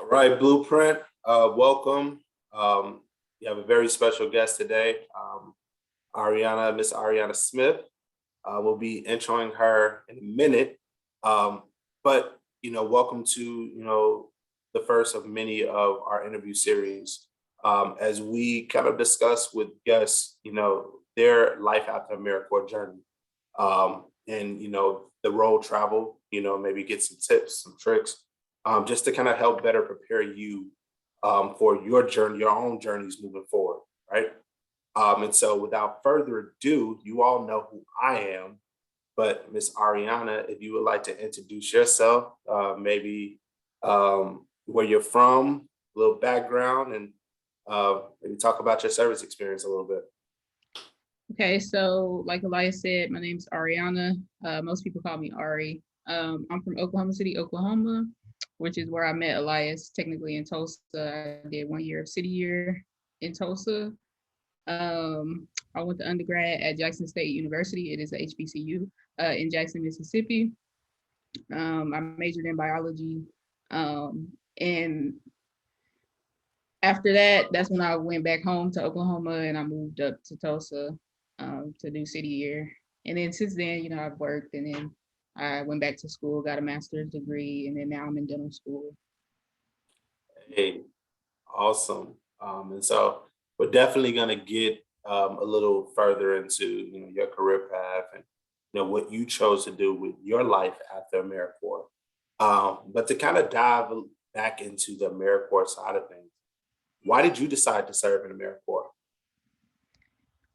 All right, Blueprint, welcome. You have a very special guest today, Miss Ariana Smith. We'll be introing her in a minute. Um, but, welcome to, the first of many of our interview series as we kind of discuss with guests, their life after AmeriCorps journey. And, the road travel, maybe get some tips, some tricks, just to kind of help better prepare you for your journey, your own journeys moving forward, right? And so without further ado, you all know who I am, but Miss Ariana, if you would like to introduce yourself, maybe where you're from, a little background, and maybe talk about your service experience a little bit. Okay, so like Ilyas said, my name's Ariana. Most people call me Ari. I'm from Oklahoma City, Oklahoma, which is where I met Ilyas, technically in Tulsa. I did 1 year of city year in Tulsa. I went to undergrad at Jackson State University. It is a HBCU in Jackson, Mississippi. I majored in biology. And after that, that's when I went back home to Oklahoma and I moved up to Tulsa to do city year. And then since then, I've worked and then I went back to school, got a master's degree, and then now I'm in dental school. Hey, awesome. And so we're definitely going to get a little further into your career path and what you chose to do with your life after AmeriCorps. But to kind of dive back into the AmeriCorps side of things, why did you decide to serve in AmeriCorps?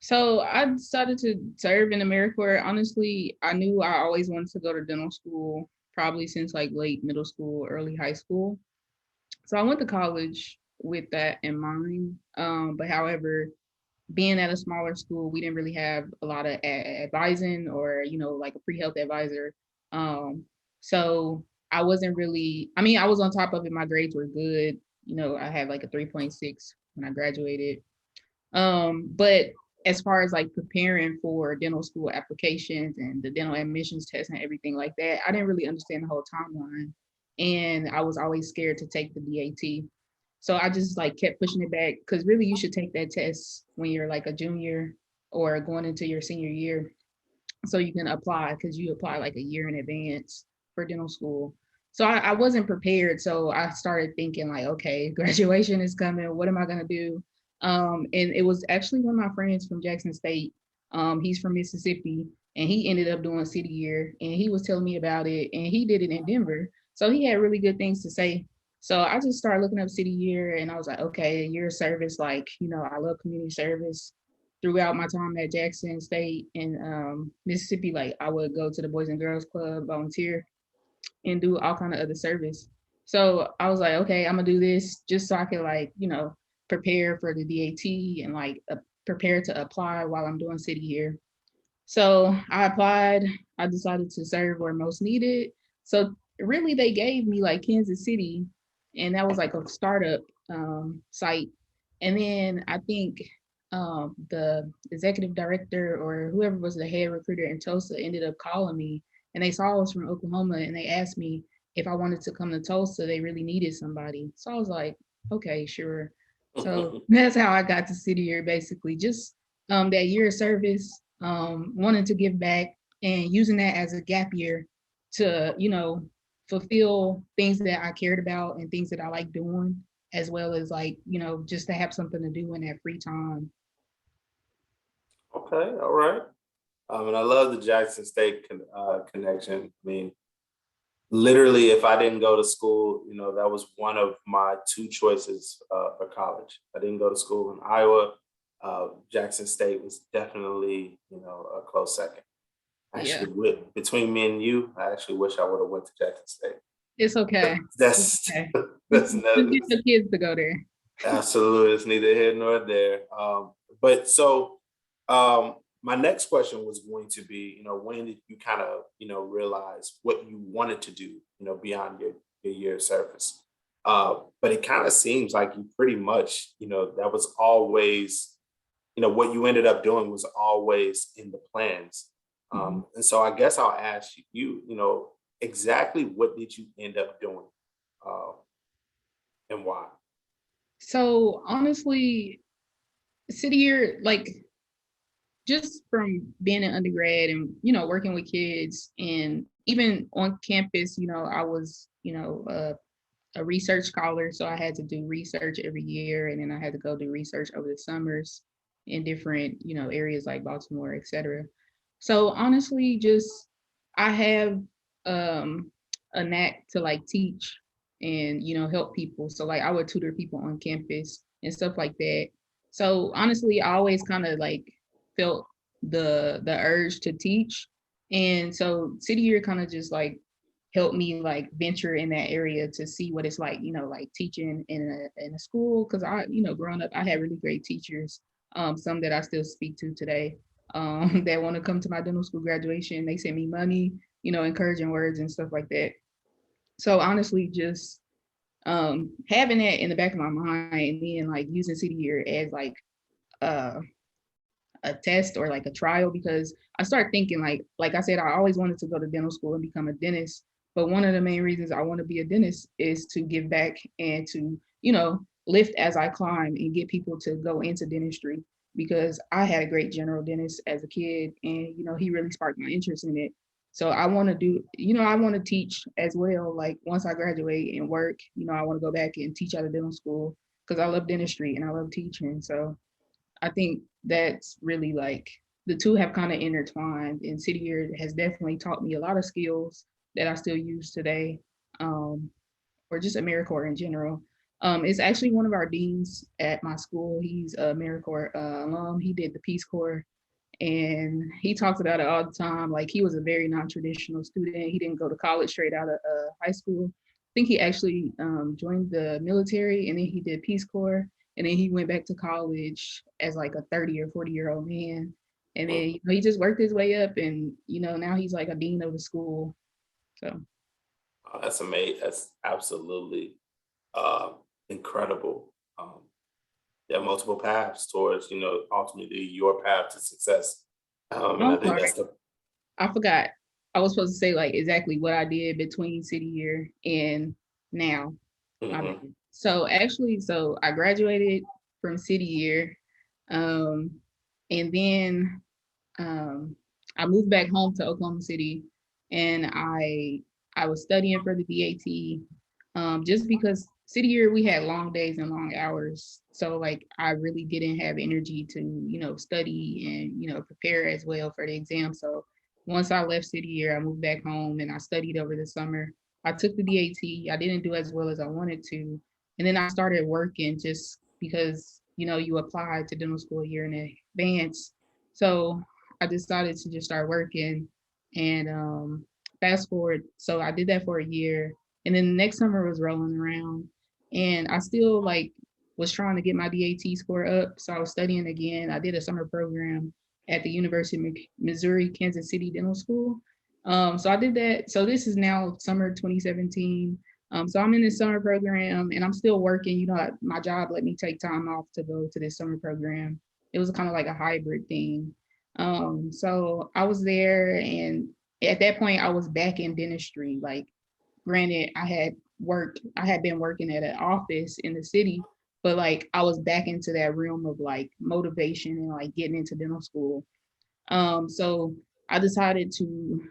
So I decided to serve in AmeriCorps. Honestly, I knew I always wanted to go to dental school, probably since like late middle school, early high school. So I went to college with that in mind. But however, being at a smaller school, we didn't really have a lot of advising or, like a pre-health advisor. Um, so I wasn't really, I mean, I was on top of it. My grades were good. I had like a 3.6 when I graduated. But as far as like preparing for dental school applications and the dental admissions test and everything like that, I didn't really understand the whole timeline. And I was always scared to take the DAT. So I just like kept pushing it back because really you should take that test when you're like a junior or going into your senior year so you can apply because you apply like a year in advance for dental school. So I wasn't prepared. So I started thinking like, okay, graduation is coming. What am I gonna do? And it was actually one of my friends from Jackson State. He's from Mississippi and he ended up doing city year and he was telling me about it and he did it in Denver. So he had really good things to say. So I just started looking up city year and I was like, okay, year of service, like, I love community service throughout my time at Jackson State in Mississippi, like I would go to the Boys and Girls Club, volunteer, and do all kind of other service. So I was like, okay, I'm gonna do this just so I can like, prepare for the DAT and like prepare to apply while I'm doing city year. So I applied. I decided to serve where most needed. So really, they gave me like Kansas City, and that was like a startup site. And then I think the executive director or whoever was the head recruiter in Tulsa ended up calling me, and they saw I was from Oklahoma, and they asked me if I wanted to come to Tulsa. They really needed somebody, so I was like, okay, sure. So that's how I got to City Year, basically, just that year of service, wanting to give back and using that as a gap year to, fulfill things that I cared about and things that I like doing, as well as like, just to have something to do in that free time. Okay, all right. And I love the Jackson State connection. I mean, literally, if I didn't go to school, that was one of my two choices for college. I didn't go to school in Iowa. Jackson State was definitely, a close second. Yeah, Actually, between me and you, I actually wish I would have went to Jackson State. it's okay. It's That's okay. that's Just another. get the kids to go there. Absolutely, it's neither here nor there. But so my next question was going to be, when did you kind of, realize what you wanted to do, beyond your year of service? But it kind of seems like you pretty much, that was always, what you ended up doing was always in the plans. Mhm. And so I guess I'll ask you, exactly what did you end up doing? Uh, and why? So honestly, city year, like just from being an undergrad and working with kids and even on campus, I was a research scholar, so I had to do research every year, and then I had to go do research over the summers in different areas like Baltimore, etc. So honestly, just I have um a knack to like teach and help people. So like I would tutor people on campus and stuff like that. So honestly, I always kind of like felt the urge to teach. And so City Year kind of just like helped me like venture in that area to see what it's like, like teaching in a school. Cause growing up, I had really great teachers, some that I still speak to today, that want to come to my dental school graduation. They send me money, encouraging words and stuff like that. So honestly, just having that in the back of my mind and then like using City Year as like uh a test or like a trial, because I started thinking like I said, I always wanted to go to dental school and become a dentist. But one of the main reasons I want to be a dentist is to give back and to, lift as I climb and get people to go into dentistry, because I had a great general dentist as a kid and, he really sparked my interest in it. So I want to do, I want to teach as well. Like once I graduate and work, I want to go back and teach at a dental school because I love dentistry and I love teaching. So I think that's really like the two have kind of intertwined, and City Year has definitely taught me a lot of skills that I still use today, or just AmeriCorps in general. It's actually one of our deans at my school. He's a AmeriCorps alum. He did the Peace Corps, and he talks about it all the time. Like he was a very non-traditional student. He didn't go to college straight out of high school. I think he actually joined the military, and then he did Peace Corps, and then he went back to college as like a 30 or 40-year-old man. And then Mm. he just worked his way up, and now he's like a dean of the school. So Oh, that's amazing. That's absolutely uh, incredible. There are multiple paths towards, ultimately your path to success. And I I'm think sorry, that's the. I forgot. I was supposed to say like exactly what I did between City Year and now. My bad. Mhm. So I graduated from City Year, um, and then um, I moved back home to Oklahoma City, and I was studying for the DAT, just because City Year we had long days and long hours, so like I really didn't have energy to study and prepare as well for the exam. So once I left City Year, I moved back home and I studied over the summer. I took the DAT. I didn't do as well as I wanted to, and then I started working just because you apply to dental school a year in advance. So I decided to just start working and fast forward. So I did that for a year. And then the next summer was rolling around and I still like was trying to get my DAT score up. So I was studying again. I did a summer program at the University of Missouri, Kansas City Dental School. So I did that. So this is now summer 2017. So I'm in this summer program and I'm still working. My job let me take time off to go to this summer program. It was kind of like a hybrid thing. So I was there, and at that point, I was back in dentistry. Like, granted, I had been working at an office in the city, but like I was back into that realm of like motivation and like getting into dental school. So I decided to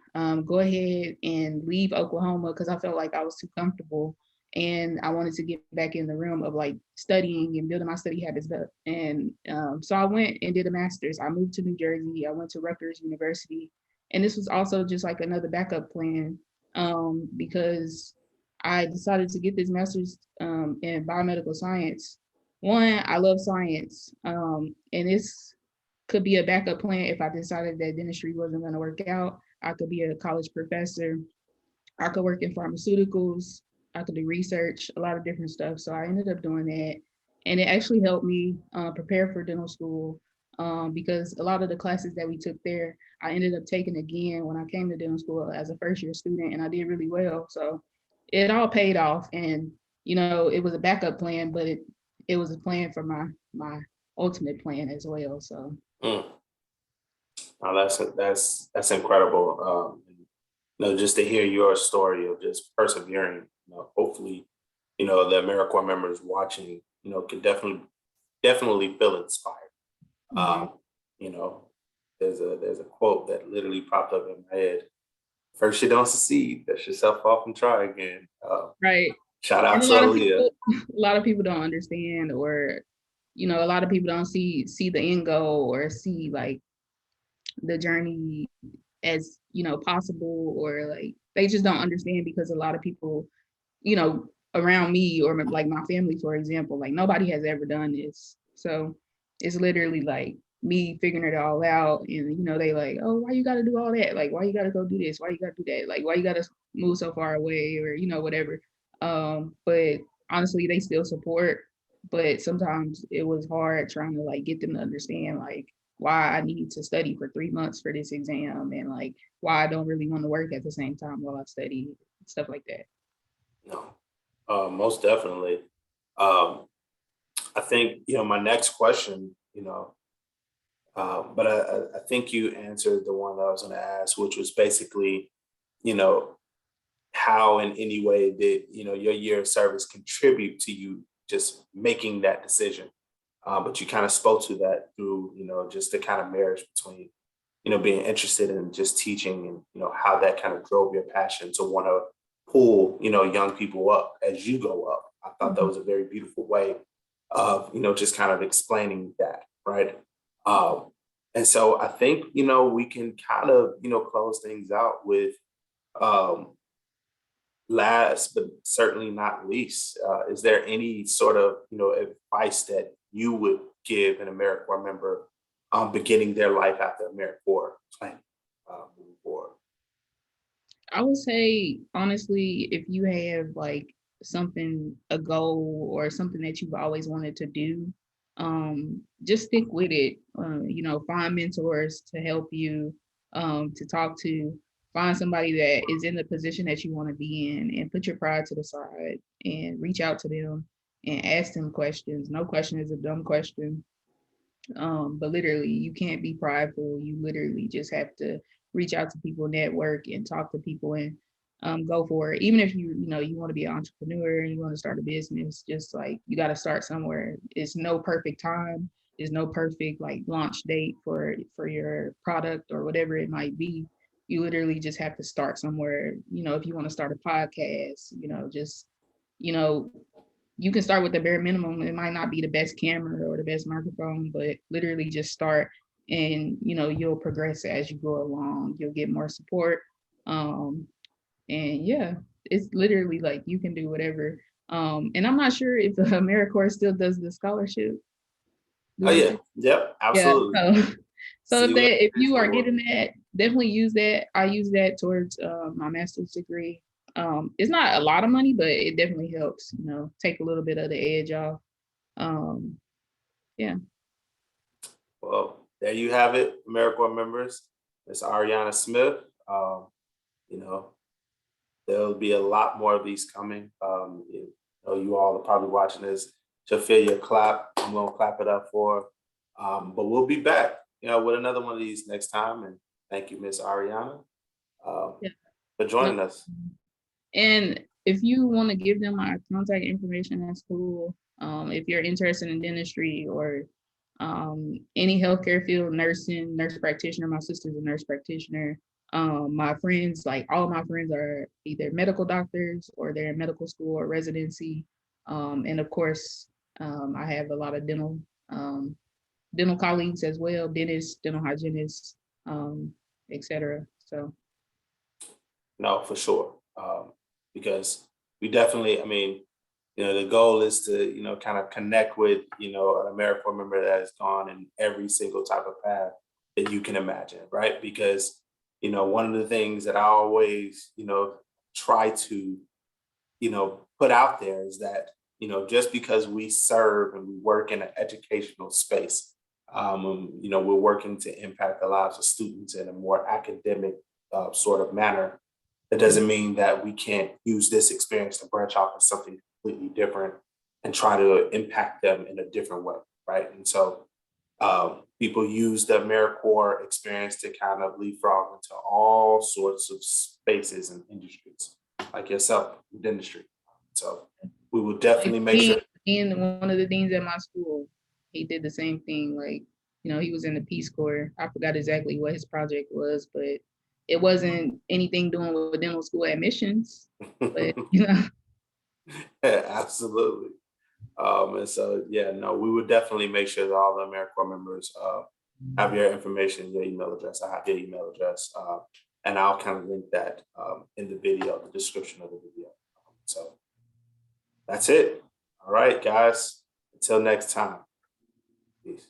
go ahead and leave Oklahoma because I felt like I was too comfortable and I wanted to get back in the realm of like studying and building my study habits up. And so I went and did a master's. I moved to New Jersey. I went to Rutgers University. And this was also just like another backup plan because I decided to get this master's in biomedical science. One, I love science, and it's could be a backup plan if I decided that dentistry wasn't going to work out. I could be a college professor. I could work in pharmaceuticals. I could do research, a lot of different stuff. So I ended up doing that. And it actually helped me prepare for dental school because a lot of the classes that we took there, I ended up taking again when I came to dental school as a first year student, and I did really well. So it all paid off. And, it was a backup plan, but it was a plan for my ultimate plan as well. So Mm. Now that's incredible. Just to hear your story of just persevering. Hopefully, the AmeriCorps members watching, can definitely feel inspired. Mhm. Um, you know, there's a quote that literally popped up in my head. First you don't succeed, dust yourself off and try again. Right. Shout out And to Aaliyah. a lot of people don't understand, or a lot of people don't see the end goal, or see like the journey as possible, or like they just don't understand, because a lot of people around me, or like my family, for example, like nobody has ever done this. So it's literally like me figuring it all out. And, they like, oh, why you got to do all that? Like, why you got to go do this? Why you got to do that? Like, why you got to move so far away, or, whatever. But honestly, they still support. But sometimes it was hard trying to like get them to understand like why I need to study for 3 months for this exam, and like why I don't really want to work at the same time while I study, stuff like that. No, most definitely. Um, I think, my next question, but I think you answered the one that I was going to ask, which was basically, you know, how in any way did, your year of service contribute to you just making that decision? But you kind of spoke to that through, just the kind of marriage between, being interested in just teaching, and, how that kind of drove your passion to want to pull, young people up as you go up. I thought that Mhm. was a very beautiful way of, just kind of explaining that, right? Um, and so I think, we can kind of, close things out with, um, last but certainly not least, is there any sort of, advice that you would give an AmeriCorps member beginning their life after AmeriCorps planning, moving forward? I would say, honestly, if you have like something, a goal, or something that you've always wanted to do, just stick with it. Find mentors to help you, to talk to. Find somebody that is in the position that you want to be in, and put your pride to the side and reach out to them and ask them questions. No question is a dumb question. But literally, you can't be prideful. You literally just have to reach out to people, network, and talk to people, and go for it. Even if you want to be an entrepreneur and you want to start a business, just like you got to start somewhere. It's no perfect time. There's no perfect like launch date for your product or whatever it might be. You literally just have to start somewhere. If you want to start a podcast, just you know you can start with the bare minimum. It might not be the best camera or the best microphone, but literally just start, and you'll progress as you go along. You'll get more support. Um, and yeah, it's literally like you can do whatever. And I'm not sure if the AmeriCorps still does the scholarship. Oh Do they yeah, still? yep, Yeah. absolutely. So, so See, if you are getting that, definitely use that. I use that towards my master's degree. It's not a lot of money, but it definitely helps. Take a little bit of the edge off. Um, yeah. well, there you have it, AmeriCorps members. Miss Ariana Smith. Um, you know, there'll be a lot more of these coming. You all are probably watching this to feel your clap. I'm gonna clap it up for her. But we'll be back, with another one of these next time. And thank you, Miss Ariana, um, Yeah. for No. joining us. And if you want to give them my contact information, that's cool. If you're interested in dentistry, or any healthcare field, nursing, nurse practitioner, my sister's a nurse practitioner. My friends, like all of my friends, are either medical doctors, or they're in medical school or residency. And of course, I have a lot of um, dental colleagues as well, dentists, dental hygienists, etc. So No, for sure. Because we definitely, I mean, the goal is to, kind of connect with, an AmeriCorps member that has gone in every single type of path that you can imagine, right? Because, one of the things that I always, try to, put out there is that, just because we serve and we work in an educational space, we're working to impact the lives of students in a more academic sort of manner. That doesn't mean that we can't use this experience to branch off into something completely different and try to impact them in a different way, right? And so people use the AmeriCorps experience to kind of leapfrog into all sorts of spaces and industries, like yourself, dentistry. So we will definitely make He sure. and one of the deans at my school, he did the same thing. Like, he was in the Peace Corps. I forgot exactly what his project was, but it wasn't anything doing with dental school admissions. But Yeah, absolutely. And so, yeah, no, we would definitely make sure that all the AmeriCorps members have your information, your email address. I have your email address, and I'll kind of link that in the video, the description of the video. So that's it. All right, guys. Until next time. Peace.